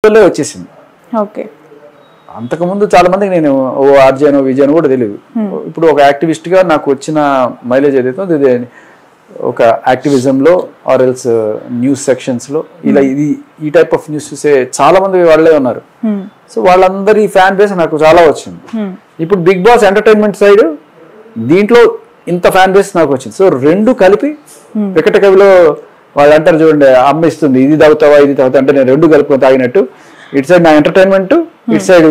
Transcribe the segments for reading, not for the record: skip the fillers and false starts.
చేతుల్లో వచ్చేసింది. ఓకే. అంతకుముందు చాలా మందికి నేను ఓ ఆర్జేనో విజయనో కూడా తెలియదు. ఇప్పుడు ఒక యాక్టివిస్ట్గా నాకు వచ్చిన మైలేజ్ ఏదైతే ఇది ఒక యాక్టివిజంలో ఆర్ ఎల్స్ న్యూస్ సెక్షన్స్లో ఇలా ఈ టైప్ ఆఫ్ న్యూస్ చూసే చాలా మంది వాళ్ళే ఉన్నారు. సో వాళ్ళందరి ఫ్యాన్ బేస్ నాకు చాలా వచ్చింది. ఇప్పుడు బిగ్ బాస్ ఎంటర్టైన్మెంట్ సైడ్ దీంట్లో ఇంత ఫ్యాన్ బేస్ నాకు వచ్చింది. సో రెండు కలిపి వికట కవిలో వాళ్ళు అంటారు చూడండి, అమ్మ ఇస్తుంది ఇది తాగుతావా ఇది తాగుతావు అంటే నేను రెండు కలుపుకొని తాగినట్టు, ఇటు సైడ్ నా ఎంటర్టైన్మెంట్, ఇటు సైడ్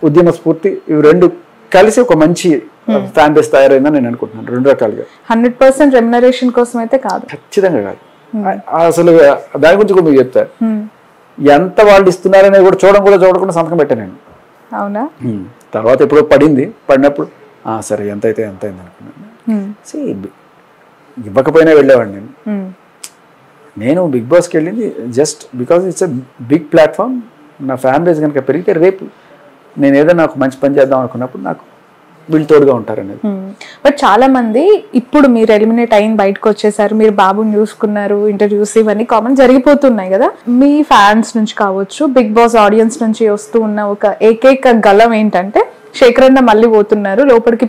ఉద్యమ స్ఫూర్తి, ఇవి రెండు కలిసి ఒక మంచి ఫ్యాన్ బేస్ తయారైందని నేను అనుకుంటున్నాను. రెండు రకాలుగా 100% రెమ్యునరేషన్ కోసం అయితే కాదు, ఖచ్చితంగా కాదు. అసలు దాని గురించి కూడా మీకు చెప్తారు, ఎంత వాళ్ళు ఇస్తున్నారనేది కూడా చూడకుండా సంతకం పెట్టాను నేను. అవునా? తర్వాత ఎప్పుడో పడినప్పుడు సరే ఎంత అయితే ఎంత అయింది అనుకున్నాను. ఇవ్వకపోయినా వెళ్ళేవాడిని నేను బిగ్ బాస్కి వెళ్ళింది just because it's a big platform. నా ఫ్యాన్ బేస్ కనుక పెరిగితే రేపు నేను ఏదైనా ఒక మంచి పని చేద్దాం అనుకున్నప్పుడు నాకు వీళ్ళు తోడుగా ఉంటారనేది. బట్ చాలా మంది ఇప్పుడు మీరు ఎలిమినేట్ అయిన బయటకు వచ్చేసారు, మీరు బాబుని చూసుకున్నారు, ఇంటర్వ్యూస్ ఇవన్నీ కామన్ జరిగిపోతున్నాయి కదా, మీ ఫ్యాన్స్ నుంచి కావచ్చు బిగ్ బాస్ ఆడియన్స్ నుంచి వస్తూ ఉన్న ఒక ఏకైక గలం ఏంటంటే శేఖర్ అన్న మళ్ళీ పోతున్నారు, లోపలికి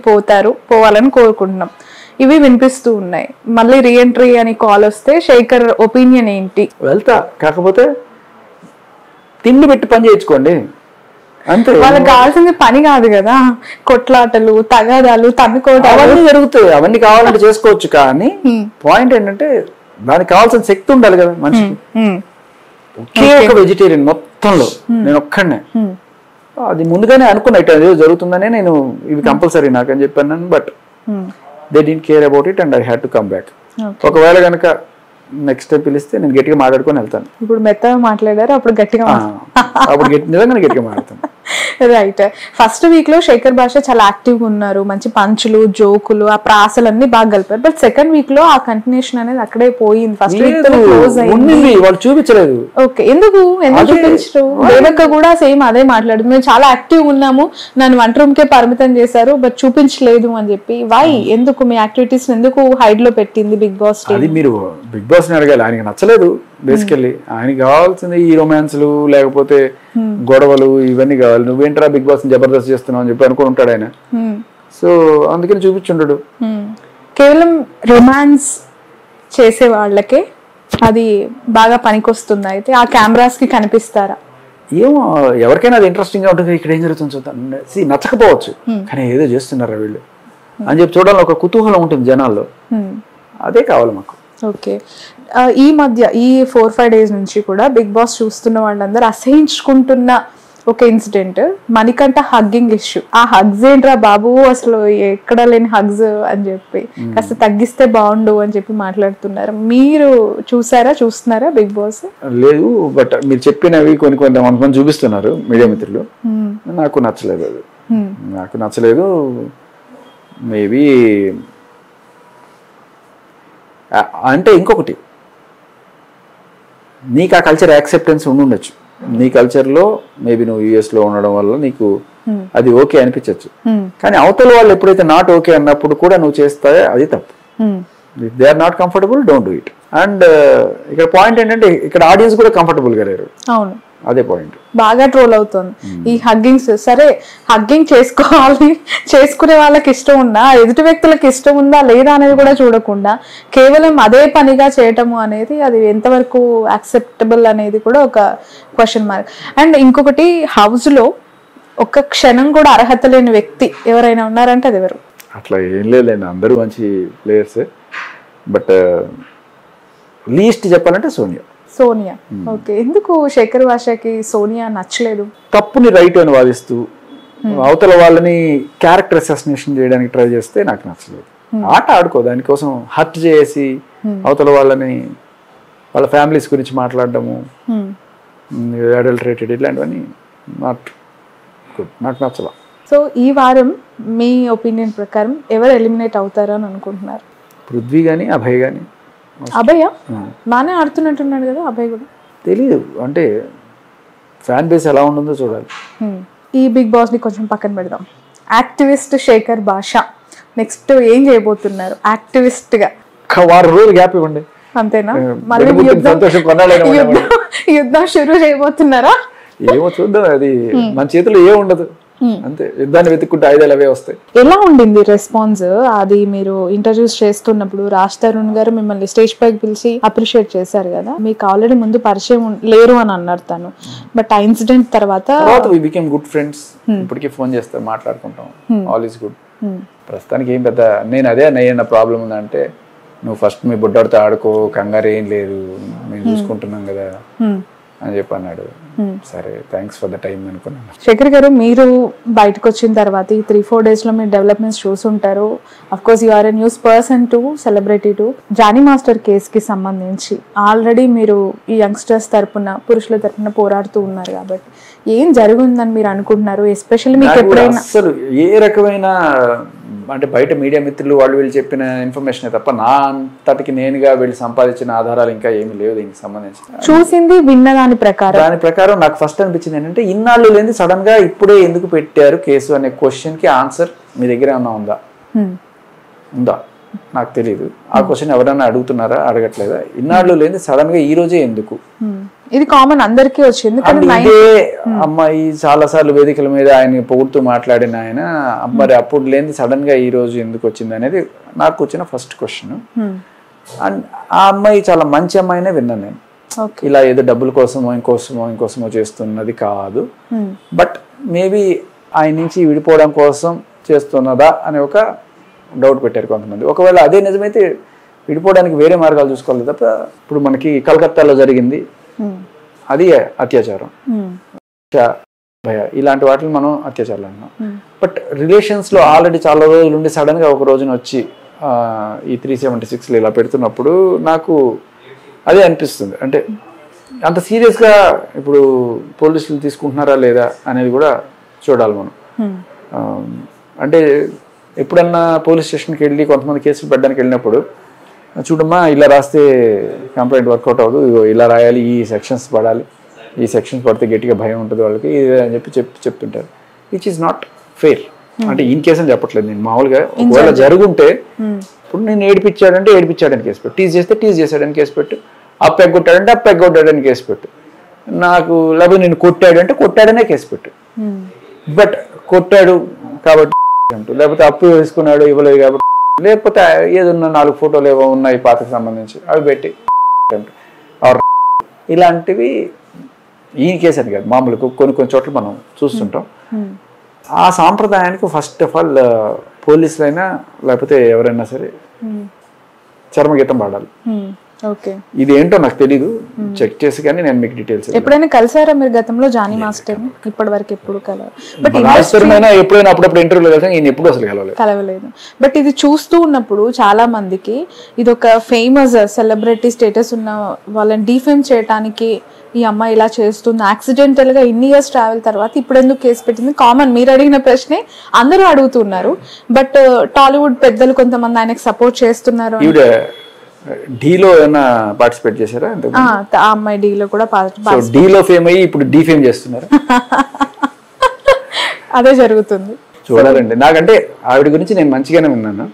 పోవాలని కోరుకుంటున్నాం, ఇవి వినిపిస్తూ ఉన్నాయి. మళ్ళీ రీఎంట్రీ అని కాల్ వస్తే శేఖర్ ఒపీనియన్ ఏంటి? వెళ్తా, కాకపోతే తిండి పెట్టి పని చేయించుకోండి అంతే. వాళ్ళకి కావాల్సింది పని కాదు కదా, కొట్లాటలు తగాదాలు తన్నుకోవడం అవన్నీ జరుగుతాయి, అవన్నీ కావాలంటే చేసుకోవచ్చు. కానీ పాయింట్ ఏంటంటే దానికి కావాల్సిన శక్తి ఉండాలి కదా మనిషికి. ఒకే ఒక వెజిటేరియన్ మొత్తంలో నేను ఒక్కడనే, అది ముందుగానే అనుకున్నా ఇట్లా ఏదో జరుగుతుందనే నేను ఇవి కంపల్సరీ నాకని చెప్పాను. But they don't care about it and I had to come back. ఒకవేళ కనుక నెక్స్ట్ టైం పిలిస్తే నేను గట్టిగా మాట్లాడుకొని వెళ్తాను. ఇప్పుడు మెత్తగా మాట్లాడారు, అప్పుడు గట్టిగా నిజంగా గట్టిగా మాట్లాడతాను. రైట్. ఫస్ట్ వీక్ లో శేఖర్ భాష చాలా యాక్టివ్ గా ఉన్నారు, మంచి పంచులు జోకులు ఆ ప్రాసలన్నీ బాగా కలిపారు. బట్ సెకండ్ వీక్ లో ఆ కంటిన్యూషన్ అనేది అక్కడే పోయింది. ఫస్ట్ వీక్ తో క్లోజ్ అయింది, వాళ్ళు చూపించలేదు. ఓకే, ఎందుకు చూపించరు? దేవక్క కూడా సేమ్ అదే మాట్లాడింది, మేము చాలా యాక్టివ్ ఉన్నాము, నన్ను వంట రూమ్ కే పరిమితం చేశారు బట్ చూపించలేదు అని చెప్పి. వై, ఎందుకు మీ యాక్టివిటీస్ ఎందుకు హైడ్ లో పెట్టింది బిగ్ బాస్? అది మీరు బిగ్ బాస్ ని అడగాలి, ఆయనకి నచ్చలేదు. బేసికల్లీ ఆయనకి కావాల్సింది ఈ రొమాన్స్లు లేకపోతే గొడవలు ఇవన్నీ కావాలి. నువ్వేంట్రా బిగ్ బాస్ జబర్దస్త్ చేస్తున్నావు అని చెప్పి అనుకుని ఉంటాడు ఆయన. సో అందుకని చూపించుండడు. కేవలం రొమాన్స్ చేసే వాళ్ళకే అది బాగా పనికొస్తుంది. అయితే ఆ కెమెరాస్ కి కనిపిస్తారా? ఏమో, ఎవరికైనా అది ఇంట్రెస్టింగ్ గా ఉంటుంది. ఇక్కడ ఏం జరుగుతుంది చూద్దాం, నచ్చకపోవచ్చు కానీ ఏదో చేస్తున్నారా వీళ్ళు అని చెప్పి చూడాలని ఒక కుతూహలం ఉంటుంది జనాల్లో. అదే కావాలి మాకు. ఓకే, ఈ మధ్య ఈ 4-5 days నుంచి కూడా బిగ్ బాస్ చూస్తున్న వాళ్ళందరూ అసహించుకుంటున్న ఒక ఇన్సిడెంట్, మణికంఠ హగ్గింగ్ ఇష్యూ. ఆ హగ్స్ ఏంట్రా బాబు, అసలు ఎక్కడ లేని హగ్స్ అని చెప్పి కాస్త తగ్గిస్తే బాగుండు అని చెప్పి మాట్లాడుతున్నారు. మీరు చూస్తున్నారా బిగ్ బాస్? లేదు, బట్ మీరు చెప్పినవి కొంతమంది చూపిస్తున్నారు మీడియా మిత్రులు, నాకు నచ్చలేదు. అది నాకు నచ్చలేదు. మేబీ అంటే ఇంకొకటి, నీకు ఆ కల్చర్ యాక్సెప్టెన్స్ ఉండొచ్చు. నీ కల్చర్లో మేబీ నువ్వు యూఎస్లో ఉండడం వల్ల నీకు అది ఓకే అనిపించవచ్చు. కానీ అవతల వాళ్ళు ఎప్పుడైతే నాట్ ఓకే అన్నప్పుడు కూడా నువ్వు చేస్తావే అది తప్పు. If they are not comfortable don't do it. And ఇక్కడ పాయింట్ ఏంటంటే ఇక్కడ ఆడియన్స్ కూడా కంఫర్టబుల్ గా లేరు. అవును, అదే పాయింట్. బాగా ట్రోల్ అవుతుంది ఈ హగ్గింగ్స్. సరే, హగ్గింగ్ చేసుకోవాలి, చేసుకునే వాళ్ళకి ఇష్టం ఉందా, ఎదుటి వ్యక్తులకు ఇష్టం ఉందా లేదా అనేది కూడా చూడకుండా కేవలం అదే పనిగా చేయటము అనేది అది ఎంతవరకు యాక్సెప్టబుల్ అనేది కూడా ఒక క్వశ్చన్ మార్క్. అండ్ ఇంకొకటి, హౌస్ లో ఒక్క క్షణం కూడా అర్హత లేని వ్యక్తి ఎవరైనా ఉన్నారంటే అది ఎవరు? అట్లా ఏం లేదండి, అందరూ మంచి ప్లేయర్స్. బట్ లీస్ట్ చెప్పాలంటే సోనియా. ఓకే, ఎందుకు శేఖర్ భాషకి సోనియా నచ్చలేదు? తప్పుని రైట్ అని వాదిస్తూ అవతల వాళ్ళని క్యారెక్టర్ అసాసినేషన్ చేయడానికి ట్రై చేస్తే నాకు నచ్చలేదు. ఆట ఆడుకో, దానికోసం హర్ట్ చేసి అవతల వాళ్ళని వాళ్ళ ఫ్యామిలీస్ గురించి మాట్లాడడము, అడల్టరేటెడ్ ఇట్లాంటివన్నీ నాకు నచ్చల. సో ఈ వారం మీ ఒపీనియన్ ప్రకారం ఎవరు ఎలిమినేట్ అవుతారు అని అనుకుంటున్నారు? పృథ్వీ కానీ అభయ్ కానీ. అభయ బాగానే ఆడుతున్నట్టున్నాడు కదా అభయ్ కూడా. తెలీదు, అంటే ఫ్యాన్ బేస్ ఎలా ఉంటుందో చూడాలి. ఈ బిగ్ బాస్ ని కొంచెం పక్కన పెడదాం. యాక్టివిస్ట్ శేఖర్ భాష నెక్స్ట్ ఏం చేయబోతున్నారు? యాక్టివిస్ట్ గా 1 రోజులు గ్యాప్ ఇవ్వండి అంతేనా? మళ్ళీ యుద్ధం షురూ చేయబోతున్నారా? ఏమో చూద్దాం, అది మన చేతిలో ఏం ఉండదు, అంతే. యుద్ధాన్ని వెతుక్కుంటే ఆయుధాలు అవే వస్తాయి. ఎలా ఉండింది రెస్పాన్స్? అది మీరు ఇంటర్వ్యూస్ చేస్తున్నప్పుడు రాజ్ తరుణ్ గారు మిమ్మల్ని స్టేజ్ పైకి పిలిచి అప్రిషియేట్ చేశారు కదా, మీకు ఆల్రెడీ ముందు పరిచయం లేరు అని అన్నారు తను, బట్ ఆ ఇన్సిడెంట్ తర్వాత వి బికేమ్ గుడ్ ఫ్రెండ్స్. ఇప్పటికీ ఫోన్ చేస్తారు, మాట్లాడుకుంటాం, ఆల్ ఈస్ గుడ్. ప్రస్తుతానికి ఏం పెద్ద నేను అదే అన్న ప్రాబ్లం ఉందంటే, నువ్వు ఫస్ట్ మీ బుడ్డడితో ఆడుకో, కంగారు ఏం లేదు, మేము చూసుకుంటున్నాం కదా అని చెప్పి అన్నాడు. సరే థ్యాంక్స్ ఫర్ ద టైం అనుకున్నాను. శేఖర్ గారు, మీరు బయటకు వచ్చిన తర్వాత ఈ 3-4 days లో మీరు డెవలప్మెంట్స్ చూసుంటారు. Of course you are a news person too, celebrity too. Jani master కేసుకి సంబంధించి ఆల్రెడీ మీరు ఈ యంగ్స్టర్స్ తరపున, పురుషుల తరపున పోరాడుతూ ఉన్నారు కాబట్టి ఏం జరుగుందని మీరు అనుకుంటున్నారు? ఎస్పెషల్లీ మీకు ఎప్పుడైనా అసలు ఏ రకమైన అంటే బయట మీడియా మిత్రులు వాళ్ళు వీళ్ళు చెప్పిన ఇన్ఫర్మేషన్ తప్ప నా అంతటికి నేనుగా వీళ్ళు సంపాదించిన ఆధారాలు ఇంకా ఏమీ లేవు దీనికి సంబంధించి. చూసింది విన్న దాని ప్రకారం నాకు ఫస్ట్ అనిపించింది ఏంటంటే, ఇన్నాళ్ళు లేని సడన్ గా ఇప్పుడే ఎందుకు పెట్టారు కేసు అనే క్వశ్చన్ కి ఆన్సర్ మీ దగ్గర ఏమన్నా ఉందా నాకు తెలియదు. ఆ క్వశ్చన్ ఎవరైనా అడుగుతున్నారా, అడగట్లేదా? ఇన్నాళ్ళు లేని సడన్ గా ఈ రోజే ఎందుకు? ఇది కామన్ అందరికీ వచ్చింది. ఇదే అమ్మాయి చాలా సార్లు వేదికల మీద ఆయన పొగుడుతూ మాట్లాడిన ఆయన, మరి అప్పుడు లేని సడన్ గా ఈ రోజు ఎందుకు వచ్చింది అనేది నాకు వచ్చిన ఫస్ట్ క్వశ్చన్. అండ్ ఆ అమ్మాయి చాలా మంచి అమ్మాయినే విన్నాను నేను. ఇలా ఏదో డబ్బుల కోసమో ఇంకోసమో చేస్తున్నది కాదు. బట్ మేబీ ఆయన నుంచి విడిపోవడం కోసం చేస్తున్నదా అనే ఒక డౌట్ పెట్టారు కొంతమంది. ఒకవేళ అదే నిజమైతే విడిపోవడానికి వేరే మార్గాలు చూసుకోవాలి తప్ప, ఇప్పుడు మనకి కలకత్తాలో జరిగింది, అది అత్యాచారం, భయ, ఇలాంటి వాటిని మనం అత్యాచారాలు అన్నాం. బట్ రిలేషన్స్ లో ఆల్రెడీ చాలా రోజులు ఉండి సడన్ గా ఒక రోజున వచ్చి ఈ 376 ఇలా పెడుతున్నప్పుడు నాకు అదే అనిపిస్తుంది. అంటే అంత సీరియస్ గా ఇప్పుడు పోలీసులు తీసుకుంటున్నారా లేదా అనేది కూడా చూడాలి మనం. అంటే ఎప్పుడన్నా పోలీస్ స్టేషన్కి వెళ్ళి కొంతమంది కేసులు పెట్టడానికి వెళ్ళినప్పుడు, చూడమ్మా ఇలా రాస్తే కంప్లైంట్ వర్కౌట్ అవ్వదు, ఇలా రాయాలి, ఈ సెక్షన్స్ పడాలి, ఈ సెక్షన్స్ పడితే గట్టిగా భయం ఉంటుంది వాళ్ళకి, ఇది అని చెప్తుంటారు. Which is not fair. అంటే ఇన్ కేసు అని చెప్పట్లేదు నేను, మామూలుగా ఒకవేళ జరుగుంటే ఇప్పుడు నేను ఏడిపించాడని కేసు పెట్టు, టీజ్ చేశాడని కేసు పెట్టు, అప్పు ఎగ్గొట్టాడని కేసు పెట్టు, నాకు లేకపోతే నేను కొట్టాడనే కేసు పెట్టు. బట్ కొట్టాడు కాబట్టి, లేకపోతే అప్పు వేసుకున్నాడు ఇవ్వలేదు కాబట్టి, లేకపోతే ఏదన్నా 4 ఫోటోలు ఏవో ఉన్నాయి పాతకు సంబంధించి అవి పెట్టి, ఇలాంటివి ఈ కేసు అని కాదు, మామూలుగా కొన్ని చోట్ల మనం చూస్తుంటాం. ఆ సాంప్రదాయానికి ఫస్ట్ ఆఫ్ ఆల్ పోలీసులైనా లేకపోతే ఎవరైనా సరే చర్మగీతం పాడాలి. ఇది ఏంటో నాకు తెలీదు, చెక్ చేసి కానీ నేను మీకు డీటెయిల్స్. ఎప్పుడైనా కలిసారా మీరు గతంలో జానీ మాస్టర్? ఇప్పటి వరకు ఎప్పుడు ఎప్పుడైనా అప్పుడప్పుడు ఇంటర్వ్యూలో కలిసాను, నేను ఎప్పుడు అసలు కలవలేదు. బట్ ఇది చూస్తూ ఉన్నప్పుడు చాలా మందికి ఇది ఒక ఫేమస్ సెలబ్రిటీ స్టేటస్ ఉన్న వాళ్ళని డిఫేమ్ చేయడానికి ఈ అమ్మాయి ఇలా చేస్తుంది, యాక్సిడెంటల్ గా ఇన్ని ఇయర్స్ ట్రావెల్ తర్వాత ఇప్పుడు ఎందుకు కేసు పెట్టింది, కామన్ మీరు అడిగిన ప్రశ్నే అందరూ అడుగుతున్నారు. బట్ టాలీవుడ్ పెద్దలు కొంతమంది ఆయనకు సపోర్ట్ చేస్తున్నారు. డీలో ఏమైనా పార్టిసిపేట్ చేశారా? ఆ అమ్మాయి డీలో కూడా డీలో ఫేమ్ అయ్యి ఇప్పుడు డీఫేమ్ చేస్తున్నారు. అదే జరుగుతుంది. చూడాలండి. నాకంటే ఆవిడ గురించి నేను మంచిగానే విన్నాను,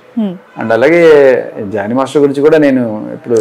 అండ్ అలాగే జానీ మాస్టర్ గురించి కూడా నేను ఇప్పుడు